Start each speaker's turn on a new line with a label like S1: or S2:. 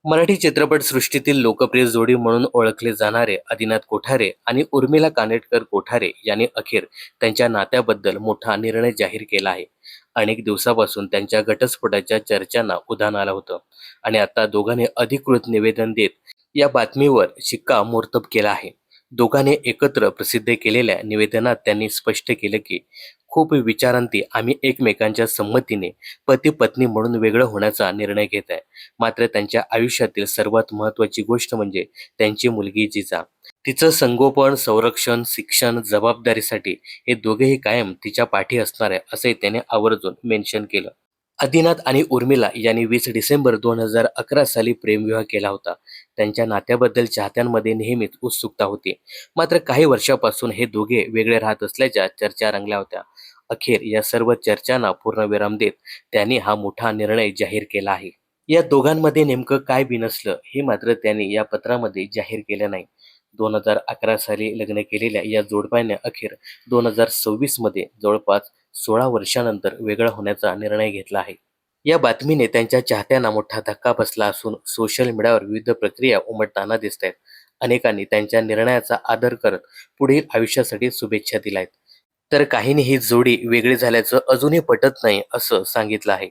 S1: मराठी चित्रपटसृष्टीतील लोकप्रिय जोडी म्हणून ओळखले जाणारे आदिनाथ कोठारे आणि उर्मिला कानेटकर कोठारे यांनी अखेर त्यांच्या नात्याबद्दल मोठा निर्णय जाहीर केला आहे. अनेक दिवसापासून त्यांच्या घटस्फोटाच्या चर्चांना उधाण आलं होतं आणि आता दोघांनी अधिकृत निवेदन देत या बातमीवर शिक्कामोर्तब केला आहे. दोघांनी एकत्र प्रसिद्ध केलेल्या निवेदनात त्यांनी स्पष्ट केलं की खूप विचारांती आम्ही एकमेकांच्या संमतीने पती पत्नी म्हणून वेगळं होण्याचा निर्णय घेत आहे. मात्र त्यांच्या आयुष्यातील सर्वात महत्त्वाची गोष्ट म्हणजे त्यांची मुलगी जिजा. तिचं संगोपन, संरक्षण, शिक्षण, जबाबदारीसाठी हे दोघेही कायम तिच्या पाठी असणार आहे, असे त्याने आवर्जून मेन्शन केलं. आदिनाथ आणि उर्मिला यांनी 20 डिसेंबर 2011 साली प्रेमविवाह केला होता. त्यांच्या नात्याबद्दल चाहत्यांमध्ये नेहमीच उत्सुकता होती. मात्र काही वर्षापासून हे दोघे वेगळे राहत असल्याच्या चर्चा रंगल्या होत्या. अखेर या सर्व चर्चांना पूर्णविराम देत त्यांनी हा मोठा निर्णय जाहीर केला आहे. या दोघांमध्ये नेमकं काय बिनसलं हे मात्र त्यांनी या पत्रामध्ये जाहीर केलं नाही. 2011 साली लग्न केलेल्या या जोडप्याने अखेर 2026 मध्ये जवळपास 16 वर्षानंतर वेगळं होण्याचा निर्णय घेतला आहे. या बातमीने त्यांच्या चाहत्यांना मोठा धक्का बसला असून सोशल मीडियावर विविध प्रक्रिया उमटताना दिसत आहेत. अनेकांनी त्यांच्या निर्णयाचा आदर करत पुढील आयुष्यासाठी शुभेच्छा दिल्या आहेत. तर काहींनी ही जोडी वेगळी झाल्याचं अजूनही पटत नाही असं सांगितलं आहे.